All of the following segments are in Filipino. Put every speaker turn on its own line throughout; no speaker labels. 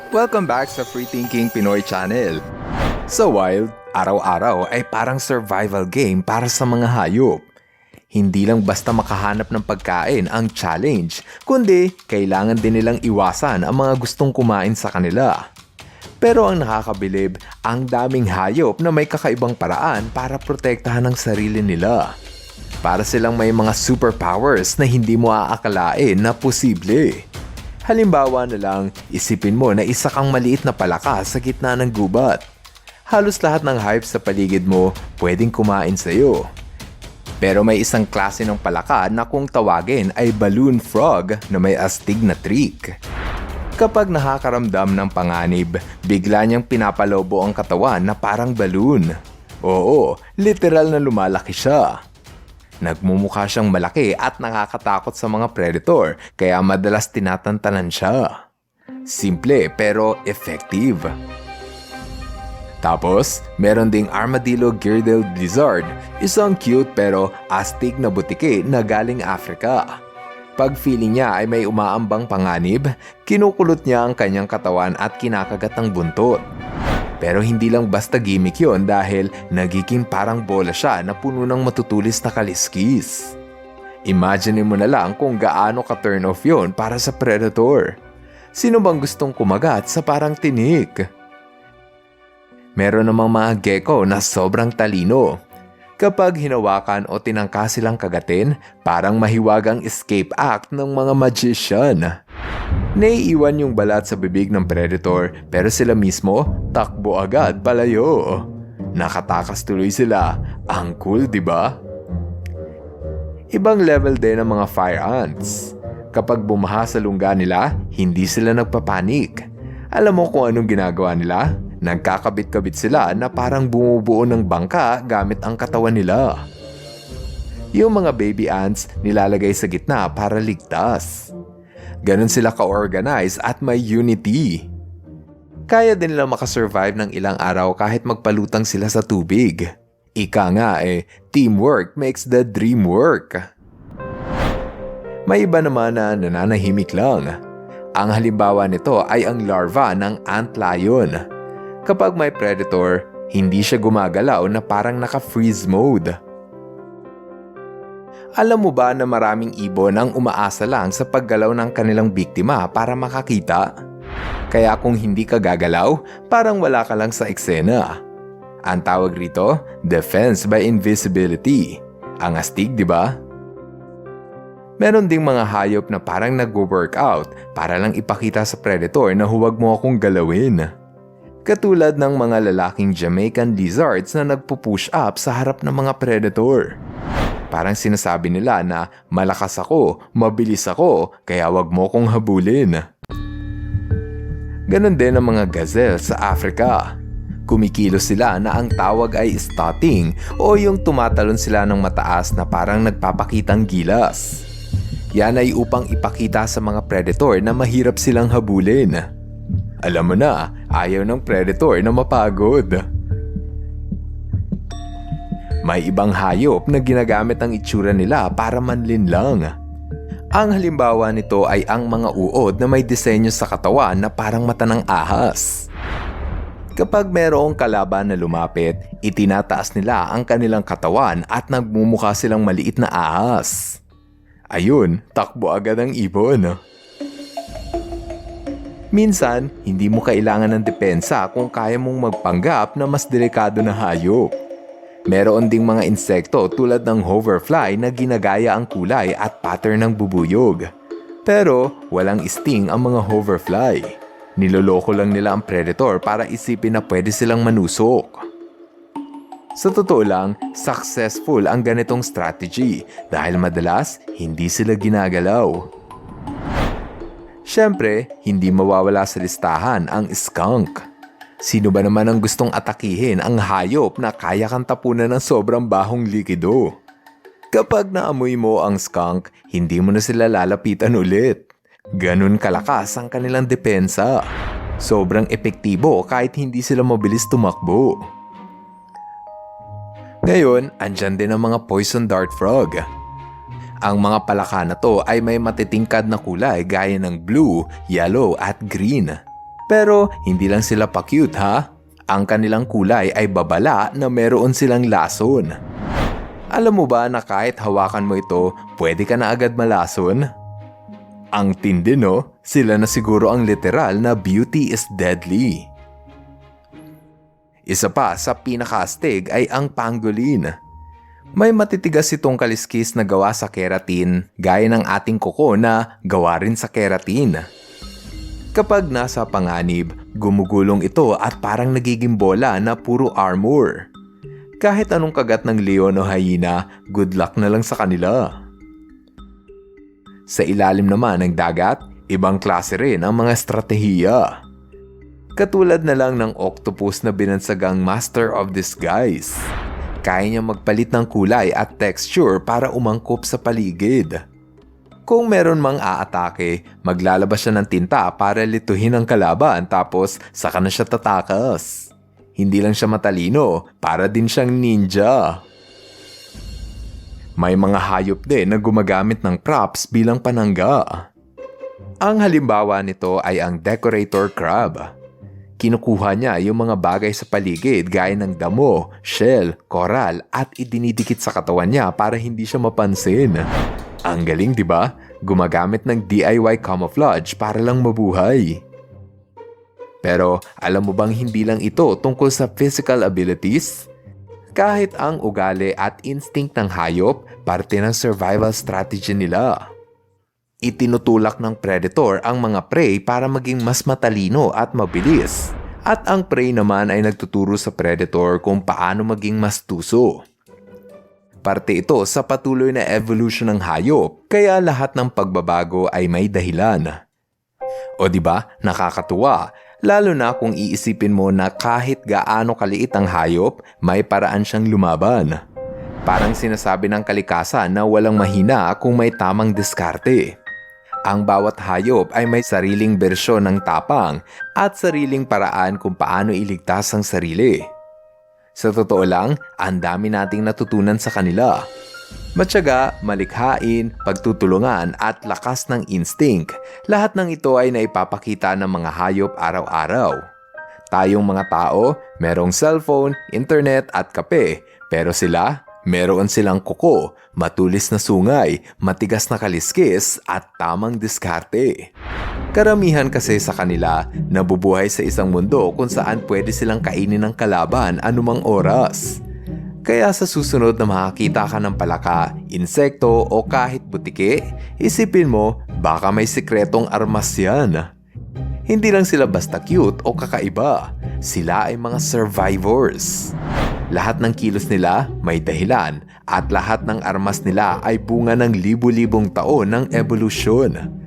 Welcome back sa Free Thinking Pinoy Channel. Sa wild, araw-araw ay parang survival game para sa mga hayop. Hindi lang basta makahanap ng pagkain ang challenge, kundi kailangan din nilang iwasan ang mga gustong kumain sa kanila. Pero ang nakakabilib, ang daming hayop na may kakaibang paraan para protektahan ang sarili nila. Para silang may mga superpowers na hindi mo aakalain na posible. Halimbawa na lang, isipin mo na isa kang maliit na palaka sa gitna ng gubat. Halos lahat ng hayop sa paligid mo pwedeng kumain sa iyo. Pero may isang klase ng palaka na kung tawagin ay balloon frog na may astig na trick. Kapag nakakaramdam ng panganib, bigla niyang pinapalobo ang katawan na parang balloon. Oo, literal na lumalaki siya. Nagmumukha siyang malaki at nakakatakot sa mga predator kaya madalas tinatantanan siya. Simple pero effective. Tapos, meron ding armadillo girdled lizard, isang cute pero astig na butike na galing Africa. Pag feeling niya ay may umaambang panganib, kinukulot niya ang kanyang katawan at kinakagat ang buntot. Pero hindi lang basta gimmick yon dahil nagiging parang bola siya na puno ng matutulis na kaliskis. Imagine mo na lang kung gaano ka-turn off yon para sa predator. Sino bang gustong kumagat sa parang tinik? Meron namang mga gecko na sobrang talino. Kapag hinawakan o tinangka silang kagatin, parang mahiwagang escape act ng mga magician. Naiiwan yung balat sa bibig ng predator pero sila mismo takbo agad palayo. Nakatakas tuloy sila. Ang cool, di ba? Ibang level din ang mga fire ants. Kapag bumaha sa lungga nila, hindi sila nagpapanik. Alam mo kung anong ginagawa nila? Nagkakabit-kabit sila na parang bumubuo ng bangka gamit ang katawan nila. Yung mga baby ants nilalagay sa gitna para ligtas. Ganon sila ka-organize at may unity. Kaya din nila makasurvive ng ilang araw kahit magpalutang sila sa tubig. Ika nga teamwork makes the dream work. May iba naman na nananahimik lang. Ang halimbawa nito ay ang larva ng ant lion. Kapag may predator, hindi siya gumagalaw na parang naka-freeze mode. Alam mo ba na maraming ibon ang umaasa lang sa paggalaw ng kanilang biktima para makakita? Kaya kung hindi ka gagalaw, parang wala ka lang sa eksena. Ang tawag rito, defense by invisibility. Ang astig, di ba? Meron ding mga hayop na parang nag-workout para lang ipakita sa predator na huwag mo akong galawin. Katulad ng mga lalaking Jamaican lizards na nagpo-push up sa harap ng mga predator. Parang sinasabi nila na malakas ako, mabilis ako, kaya wag mo kong habulin. Ganon din ang mga gazelle sa Africa. Kumikilos sila na ang tawag ay strutting o yung tumatalon sila ng mataas na parang nagpapakitang gilas. Yan ay upang ipakita sa mga predator na mahirap silang habulin. Alam mo na, ayaw ng predator na mapagod. May ibang hayop na ginagamit ang itsura nila para manlinlang. Ang halimbawa nito ay ang mga uod na may disenyo sa katawan na parang mata ng ahas. Kapag mayroong kalaban na lumapit, itinataas nila ang kanilang katawan at nagmumukha silang maliit na ahas. Ayun, takbo agad ang ibon. Minsan, hindi mo kailangan ng depensa kung kaya mong magpanggap na mas delikado na hayop. Meron ding mga insekto tulad ng hoverfly na ginagaya ang kulay at pattern ng bubuyog. Pero walang sting ang mga hoverfly. Niloloko lang nila ang predator para isipin na pwede silang manusok. Sa totoo lang, successful ang ganitong strategy dahil madalas hindi sila ginagalaw. Siyempre, hindi mawawala sa listahan ang skunk. Sino ba naman ang gustong atakihin ang hayop na kaya kang tapunan ng sobrang bahong likido? Kapag naamoy mo ang skunk, hindi mo na sila lalapitan ulit. Ganun kalakas ang kanilang depensa. Sobrang epektibo kahit hindi sila mabilis tumakbo. Ngayon, andyan din ang mga poison dart frog. Ang mga palaka na to ay may matitingkad na kulay gaya ng blue, yellow at green. Pero hindi lang sila pa-cute ha. Ang kanilang kulay ay babala na meron silang lason. Alam mo ba na kahit hawakan mo ito, pwede ka na agad malason? Ang tindi no? Sila na siguro ang literal na beauty is deadly. Isa pa sa pinakaastig ay ang pangolin. May matitigas itong kaliskis na gawa sa keratin, gaya ng ating kuko na gawa rin sa keratin. Kapag nasa panganib, gumugulong ito at parang nagiging bola na puro armor. Kahit anong kagat ng leon o hyena, good luck na lang sa kanila. Sa ilalim naman ng dagat, ibang klase rin ang mga estratehiya. Katulad na lang ng octopus na binansagang Master of Disguise. Kaya niya magpalit ng kulay at texture para umangkop sa paligid. Kung meron mang aatake, maglalabas siya ng tinta para lituhin ang kalaban tapos saka na siya tatakas. Hindi lang siya matalino, para din siyang ninja. May mga hayop din na gumagamit ng props bilang panangga. Ang halimbawa nito ay ang decorator crab. Kinukuha niya yung mga bagay sa paligid gaya ng damo, shell, coral at idinidikit sa katawan niya para hindi siya mapansin. Ang galing, di ba? Gumagamit ng DIY camouflage para lang mabuhay. Pero alam mo bang hindi lang ito tungkol sa physical abilities? Kahit ang ugali at instinct ng hayop, parte ng survival strategy nila. Itinutulak ng predator ang mga prey para maging mas matalino at mabilis. At ang prey naman ay nagtuturo sa predator kung paano maging mas tuso. Parte ito sa patuloy na evolution ng hayop, kaya lahat ng pagbabago ay may dahilan. O di ba, nakakatuwa, lalo na kung iisipin mo na kahit gaano kaliit ang hayop, may paraan siyang lumaban. Parang sinasabi ng kalikasan na walang mahina kung may tamang diskarte. Ang bawat hayop ay may sariling bersyon ng tapang at sariling paraan kung paano iligtas ang sarili. Sa totoo lang, ang dami nating natutunan sa kanila. Matyaga, malikhain, pagtutulungan at lakas ng instinct, lahat ng ito ay naipapakita ng mga hayop araw-araw. Tayong mga tao, merong cellphone, internet at kape, pero sila, meron silang kuko, matulis na sungay, matigas na kaliskis at tamang diskarte. Karamihan kasi sa kanila nabubuhay sa isang mundo kung saan pwede silang kainin ng kalaban anumang oras. Kaya sa susunod na makakita ka ng palaka, insekto o kahit butike, isipin mo baka may sikretong armas yan. Hindi lang sila basta cute o kakaiba, sila ay mga survivors. Lahat ng kilos nila may dahilan at lahat ng armas nila ay bunga ng libu-libong taon ng evolusyon.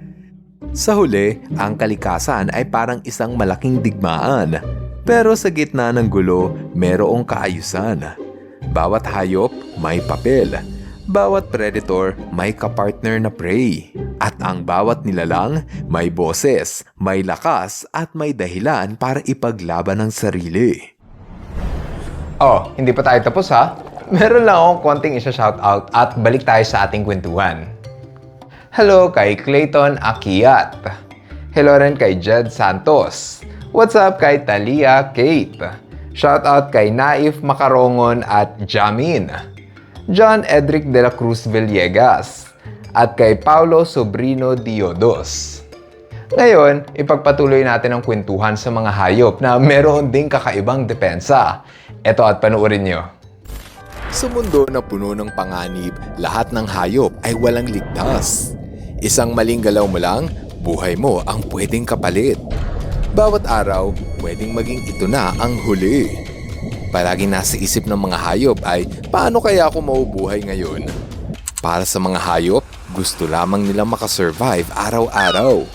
Sa huli, ang kalikasan ay parang isang malaking digmaan. Pero sa gitna ng gulo, merong kaayusan. Bawat hayop may papel. Bawat predator may kapartner na prey. At ang bawat nilalang may boses, may lakas at may dahilan para ipaglaban ang sarili.
Oh, hindi pa tayo tapos ha? Meron lang akong konting isa-shoutout at balik tayo sa ating kwentuhan. Hello kay Clayton Akiat. Hello rin kay Jed Santos. What's up kay Talia Kate. Shoutout kay Naif Makarongon at Jamin. John Edric de la Cruz Villegas. At kay Paulo Sobrino Diodos. Ngayon, ipagpatuloy natin ang kwentuhan sa mga hayop na meron ding kakaibang depensa. Ito at panoorin nyo.
Sa mundo na puno ng panganib, lahat ng hayop ay walang ligtas. Isang maling galaw mo lang, buhay mo ang pwedeng kapalit. Bawat araw, pwedeng maging ito na ang huli. Palaging nasa isip ng mga hayop ay, paano kaya ako maubuhay ngayon? Para sa mga hayop, gusto lamang nilang makasurvive araw-araw.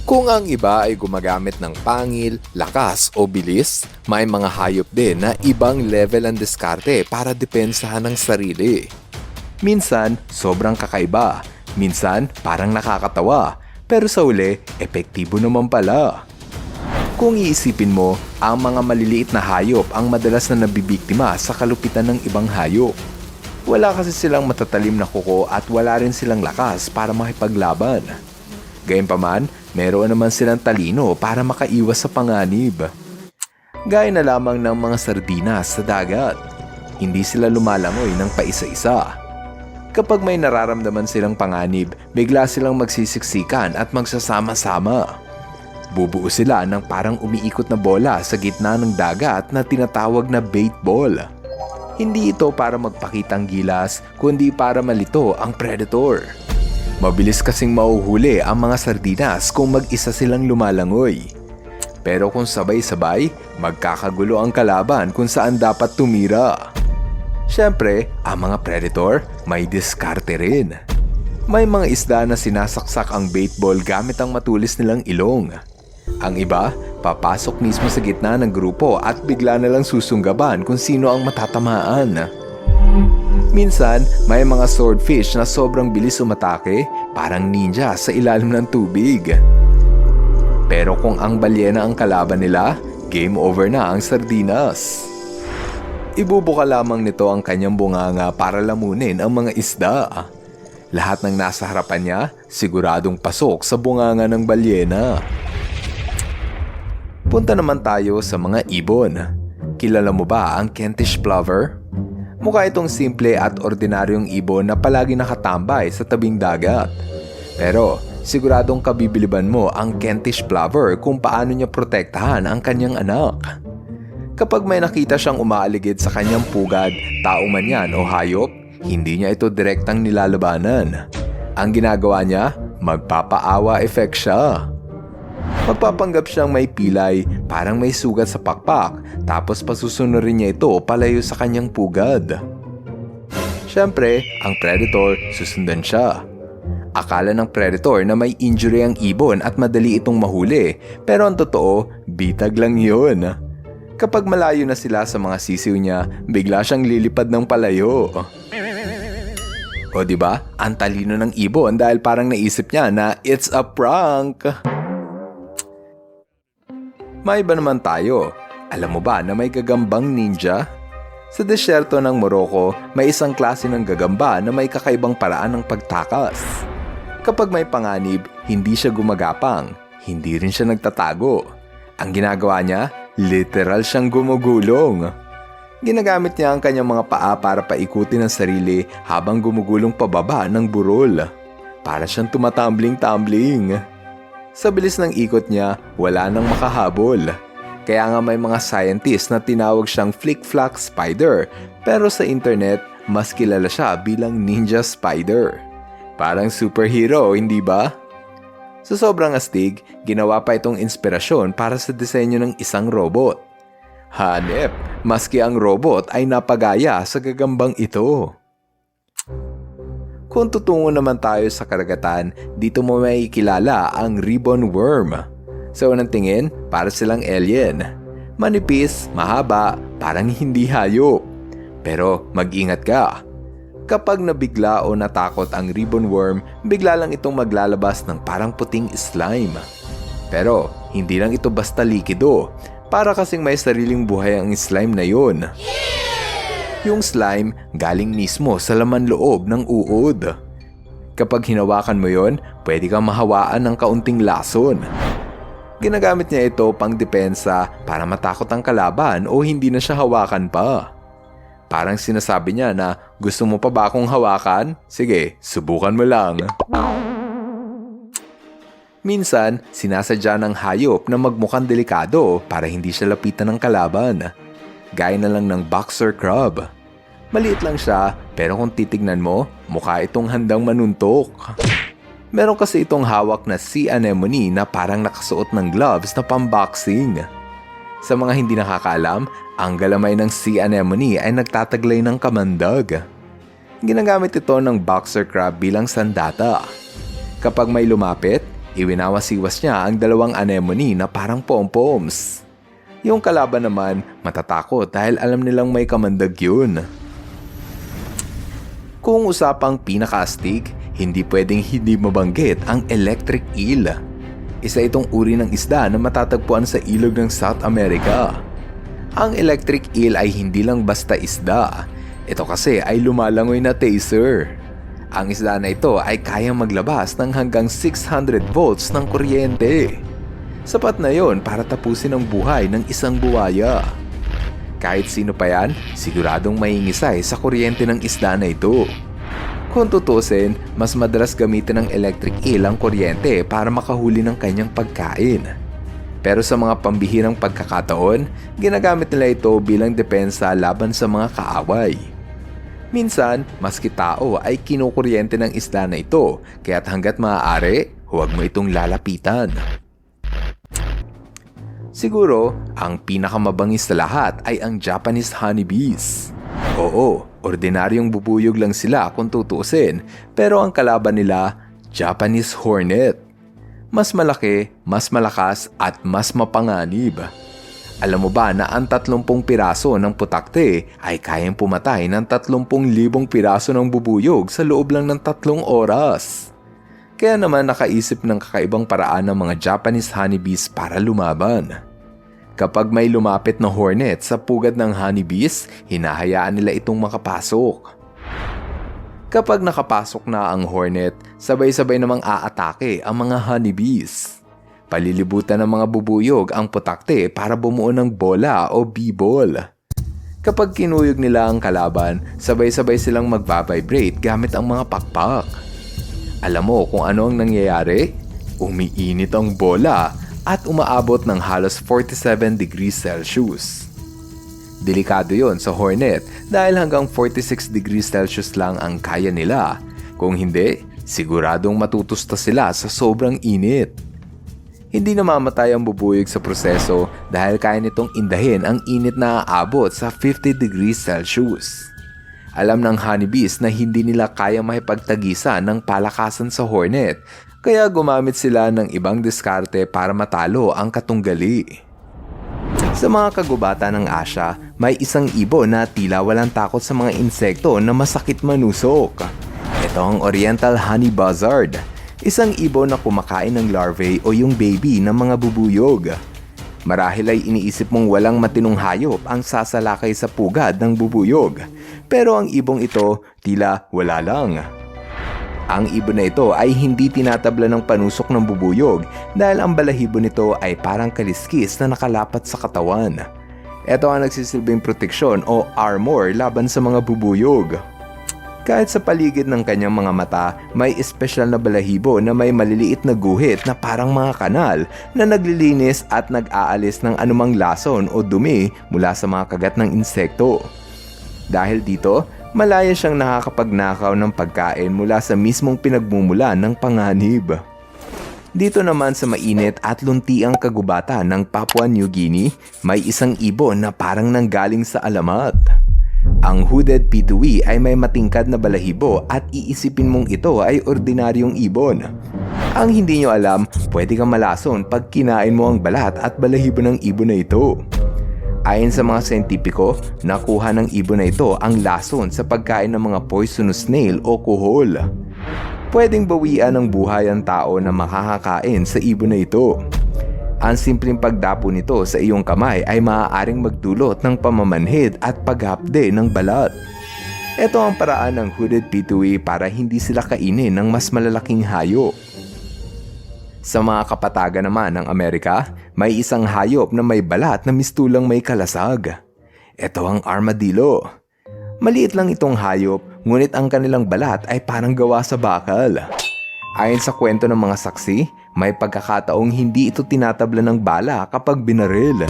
Kung ang iba ay gumagamit ng pangil, lakas o bilis, may mga hayop din na ibang level ang diskarte para depensahan ang sarili. Minsan, sobrang kakaiba. Minsan, parang nakakatawa. Pero sa uli, epektibo naman pala. Kung iisipin mo, ang mga maliliit na hayop ang madalas na nabibiktima sa kalupitan ng ibang hayop. Wala kasi silang matatalim na kuko at wala rin silang lakas para makipaglaban. Gayunpaman, meron naman silang talino para makaiwas sa panganib. Gaya na lamang ng mga sardinas sa dagat. Hindi sila lumalangoy ng paisa-isa. Kapag may nararamdaman silang panganib, bigla silang magsisiksikan at magsasama-sama. Bubuo sila ng parang umiikot na bola sa gitna ng dagat na tinatawag na bait ball. Hindi ito para magpakitang gilas, kundi para malito ang predator. Mabilis kasing mauhuli ang mga sardinas kung mag-isa silang lumalangoy. Pero kung sabay-sabay, magkakagulo ang kalaban kung saan dapat tumira. Siyempre, ang mga predator may diskarte rin. May mga isda na sinasaksak ang bait ball gamit ang matulis nilang ilong. Ang iba, papasok mismo sa gitna ng grupo at bigla na lang susunggaban kung sino ang matatamaan. Minsan, may mga swordfish na sobrang bilis umatake, parang ninja sa ilalim ng tubig. Pero kung ang balyena ang kalaban nila, game over na ang sardinas. Ibubuka lamang nito ang kanyang bunganga para lamunin ang mga isda. Lahat ng nasa harapan niya, siguradong pasok sa bunganga ng balyena. Punta naman tayo sa mga ibon. Kilala mo ba ang Kentish plover? Mukha itong simple at ordinaryong ibon na palagi nakatambay sa tabing dagat. Pero siguradong kabibiliban mo ang Kentish plover kung paano niya protektahan ang kanyang anak. Kapag may nakita siyang umaaligid sa kanyang pugad, tao man yan o hayop, hindi niya ito direktang nilalabanan. Ang ginagawa niya, magpapaawa effect siya. Magpapanggap siyang may pilay, parang may sugat sa pakpak, tapos pasusunurin niya ito palayo sa kanyang pugad. Siyempre, ang predator susundan siya. Akala ng predator na may injury ang ibon at madali itong mahuli, pero ang totoo, bitag lang yun. Kapag malayo na sila sa mga sisiw niya, bigla siyang lilipad ng palayo. O diba, ang talino ng ibon dahil parang naisip niya na it's a prank. May iba naman tayo. Alam mo ba na may gagambang ninja? Sa desyerto ng Morocco, may isang klase ng gagamba na may kakaibang paraan ng pagtakas. Kapag may panganib, hindi siya gumagapang, hindi rin siya nagtatago. Ang ginagawa niya, literal siyang gumugulong. Ginagamit niya ang kanyang mga paa para paikutin ang sarili habang gumugulong pababa ng burol. Para siyang tumatambling-tambling. Sa bilis ng ikot niya, wala nang makahabol. Kaya nga may mga scientist na tinawag siyang flick-flack spider, pero sa internet, mas kilala siya bilang ninja spider. Parang superhero, hindi ba? Sa sobrang astig, ginawa pa itong inspirasyon para sa disenyo ng isang robot. Hanep, maski ang robot ay napagaya sa gagambang ito. Kung tutungo naman tayo sa karagatan, dito mo may kilala ang ribbon worm. Sa unang tingin, para silang alien. Manipis, mahaba, parang hindi hayop. Pero mag-ingat ka. Kapag nabigla o natakot ang ribbon worm, bigla lang itong maglalabas ng parang puting slime. Pero hindi lang ito basta likido, para kasing may sariling buhay ang slime na yun. Yung slime galing mismo sa laman loob ng uod. Kapag hinawakan mo yon, pwede kang mahawaan ng kaunting lason. Ginagamit niya ito pang depensa para matakot ang kalaban o hindi na siya hawakan pa. Parang sinasabi niya na, gusto mo pa ba akong hawakan? Sige, subukan mo lang. Minsan, sinasadya ng hayop na magmukhang delikado para hindi siya lapitan ng kalaban. Gaya na lang ng boxer crab. Maliit lang siya, pero kung titignan mo, mukha itong handang manuntok. Meron kasi itong hawak na sea anemone na parang nakasuot ng gloves na pamboxing. Sa mga hindi nakakaalam, ang galamay ng sea anemone ay nagtataglay ng kamandag. Ginagamit ito ng boxer crab bilang sandata. Kapag may lumapit, iwinawasiwas niya ang dalawang anemone na parang pom-poms. Yung kalaban naman matatakot dahil alam nilang may kamandag yun. Kung usapang pinakaastig, hindi pwedeng hindi mabanggit ang electric eel. Isa itong uri ng isda na matatagpuan sa ilog ng South America. Ang electric eel ay hindi lang basta isda. Ito kasi ay lumalangoy na taser. Ang isda na ito ay kayang maglabas ng hanggang 600 volts ng kuryente. Sapat na yon para tapusin ang buhay ng isang buwaya. Kahit sino pa yan, siguradong maingisay sa kuryente ng isda na ito. Kung tutusin, mas madalas gamitin ng electric eel ang kuryente para makahuli ng kanyang pagkain. Pero sa mga pambihirang pagkakataon, ginagamit nila ito bilang depensa laban sa mga kaaway. Minsan, maski tao ay kinukuryente ng isda na ito, kaya't hanggat maaari, huwag mo itong lalapitan. Siguro, ang pinakamabangis sa lahat ay ang Japanese honeybees. Oo, ordinaryong bubuyog lang sila kung tutusin, pero ang kalaban nila, Japanese hornet. Mas malaki, mas malakas at mas mapanganib. Alam mo ba na ang 30 piraso ng putakte ay kayang pumatay ng 30,000 piraso ng bubuyog sa loob lang ng 3 oras? Kaya naman nakaisip ng kakaibang paraan ng mga Japanese honeybees para lumaban. Kapag may lumapit na hornet sa pugad ng honeybees, hinahayaan nila itong makapasok. Kapag nakapasok na ang hornet, sabay-sabay namang aatake ang mga honeybees. Palilibutan ng mga bubuyog ang putakte para bumuo ng bola o b-ball. Kapag kinuyog nila ang kalaban, sabay-sabay silang magbabibrate gamit ang mga pakpak. Alam mo kung ano ang nangyayari? Umiinit ang bola at umaabot ng halos 47 degrees Celsius. Delikado yon sa hornet dahil hanggang 46 degrees Celsius lang ang kaya nila. Kung hindi, siguradong matutusta sila sa sobrang init. Hindi namamatay ang bubuyog sa proseso dahil kaya nitong indahin ang init na aabot sa 50 degrees Celsius. Alam ng honeybees na hindi nila kaya makipagtagisan ng palakasan sa hornet, kaya gumamit sila ng ibang diskarte para matalo ang katunggali. Sa mga kagubatan ng Asya, may isang ibon na tila walang takot sa mga insekto na masakit manusok. Ito ang Oriental Honey Buzzard, isang ibon na kumakain ng larvae o yung baby ng mga bubuyog. Marahil ay iniisip mong walang matinong hayop ang sasalakay sa pugad ng bubuyog, pero ang ibong ito tila wala lang. Ang ibon na ito ay hindi tinatabla ng panusok ng bubuyog dahil ang balahibo nito ay parang kaliskis na nakalapat sa katawan. Ito ang nagsisilbing proteksyon o armor laban sa mga bubuyog. Kahit sa paligid ng kanyang mga mata, may espesyal na balahibo na may maliliit na guhit na parang mga kanal na naglilinis at nag-aalis ng anumang lason o dumi mula sa mga kagat ng insekto. Dahil dito, malaya siyang nakakapagnakaw ng pagkain mula sa mismong pinagmumulan ng panganib. Dito naman sa mainit at luntiang kagubatan ng Papua New Guinea, may isang ibon na parang nanggaling sa alamat. Ang hooded pituwi ay may matingkad na balahibo at iisipin mong ito ay ordinaryong ibon. Ang hindi nyo alam, pwede kang malason pag kinain mo ang balat at balahibo ng ibon na ito. Ayon sa mga siyentipiko, nakuha ng ibon na ito ang lason sa pagkain ng mga poisonous snail o kuhol. Pwedeng bawian ng buhay ang tao na makakakain sa ibon na ito. Ang simpleng pagdapo nito sa iyong kamay ay maaaring magdulot ng pamamanhid at paghapde ng balat. Ito ang paraan ng hooded pituwi para hindi sila kainin ng mas malalaking hayop. Sa mga kapatagan naman ng Amerika, may isang hayop na may balat na mistulang may kalasag. Ito ang armadillo. Maliit lang itong hayop, ngunit ang kanilang balat ay parang gawa sa bakal. Ayon sa kwento ng mga saksi, may pagkakataong hindi ito tinatabla ng bala kapag binaril.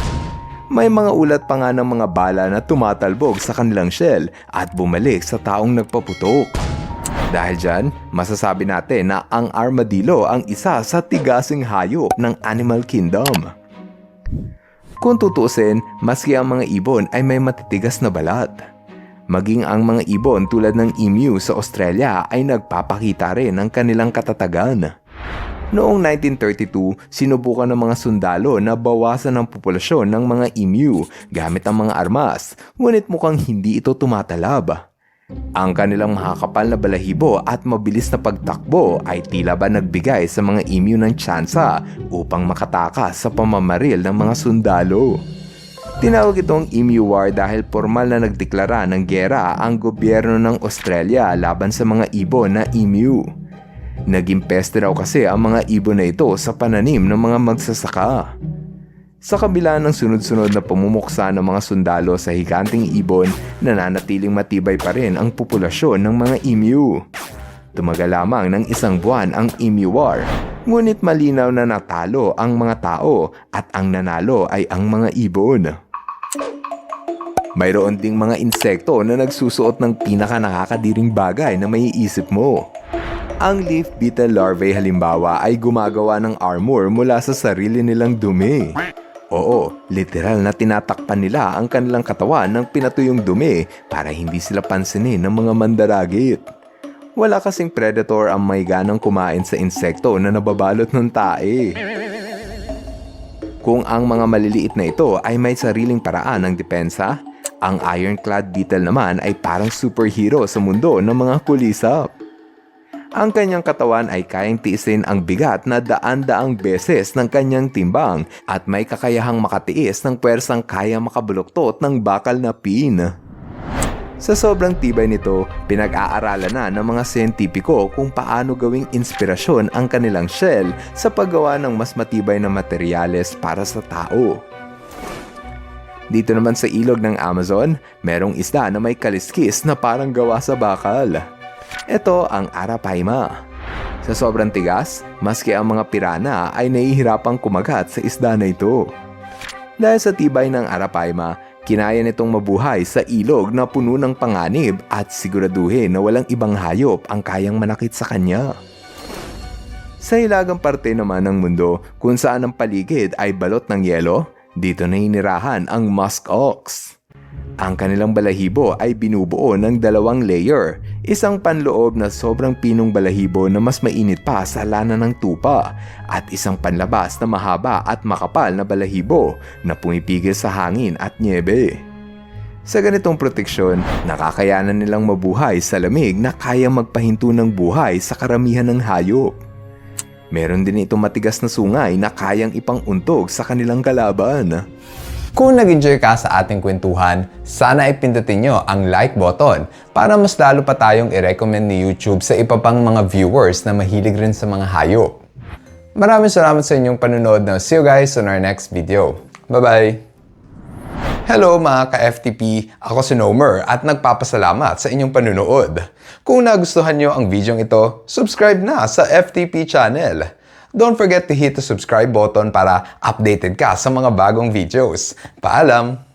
May mga ulat pa nga ng mga bala na tumatalbog sa kanilang shell at bumalik sa taong nagpaputok. Dahil dyan, masasabi natin na ang armadillo ang isa sa tigasing hayop ng animal kingdom. Kung tutusin, maski ang mga ibon ay may matitigas na balat. Maging ang mga ibon tulad ng emu sa Australia ay nagpapakita rin ng kanilang katatagan. Noong 1932, sinubukan ng mga sundalo na bawasan ang populasyon ng mga emu gamit ang mga armas, ngunit mukhang hindi ito tumatalab. Ang kanilang makakapal na balahibo at mabilis na pagtakbo ay tila ba nagbigay sa mga emu ng tsansa upang makatakas sa pamamaril ng mga sundalo. Tinawag itong Emu War dahil formal na nagdeklara ng giyera ang gobyerno ng Australia laban sa mga ibon na emu. Naging peste raw kasi ang mga ibon na ito sa pananim ng mga magsasaka. Sa kabila ng sunod-sunod na pamumuksa ng mga sundalo sa higanting ibon, nananatiling matibay pa rin ang populasyon ng mga emu. Tumagal lamang ng 1 buwan ang Emu War, ngunit malinaw na natalo ang mga tao at ang nanalo ay ang mga ibon. Mayroon ding mga insekto na nagsusuot ng pinaka-nakakadiring bagay na maiisip mo. Ang leaf beetle larvae halimbawa ay gumagawa ng armor mula sa sarili nilang dumi. Oo, literal na tinatakpan nila ang kanilang katawan ng pinatuyong dumi para hindi sila pansinin ng mga mandaragit. Wala kasing predator ang may ganang kumain sa insekto na nababalot ng tae. Kung ang mga maliliit na ito ay may sariling paraan ng depensa, ang ironclad beetle naman ay parang superhero sa mundo ng mga kulisap. Ang kanyang katawan ay kayang tiisin ang bigat na daan-daang beses ng kanyang timbang at may kakayahang makatiis ng puwersang kaya makabuluktot ng bakal na pin. Sa sobrang tibay nito, pinag-aaralan na ng mga siyentipiko kung paano gawing inspirasyon ang kanilang shell sa paggawa ng mas matibay na materyales para sa tao. Dito naman sa ilog ng Amazon, merong isda na may kaliskis na parang gawa sa bakal. Ito ang arapaima. Sa sobrang tigas, maski ang mga pirana ay nahihirapang kumagat sa isda na ito. Dahil sa tibay ng arapaima, kinaya nitong mabuhay sa ilog na puno ng panganib at siguraduhin na walang ibang hayop ang kayang manakit sa kanya. Sa hilagang parte naman ng mundo kung saan ang paligid ay balot ng yelo, dito naninirahan ang musk ox. Ang kanilang balahibo ay binubuo ng 2 layer, isang panloob na sobrang pinong balahibo na mas mainit pa sa lana ng tupa at isang panlabas na mahaba at makapal na balahibo na pumipigil sa hangin at nyebe. Sa ganitong proteksyon, nakakayanan nilang mabuhay sa lamig na kayang magpahinto ng buhay sa karamihan ng hayop. Meron din itong matigas na sungay na kayang ipang-untog sa kanilang kalaban.
Kung nag-enjoy ka sa ating kwentuhan, sana ipindutin nyo ang like button para mas lalo pa tayong i-recommend ni YouTube sa iba pang mga viewers na mahilig rin sa mga hayop. Maraming salamat sa inyong panunood. Now, see you guys on our next video. Bye-bye! Hello mga ka-FTP! Ako si Nomer at nagpapasalamat sa inyong panunood. Kung nagustuhan nyo ang video ito, subscribe na sa FTP channel. Don't forget to hit the subscribe button para updated ka sa mga bagong videos. Paalam!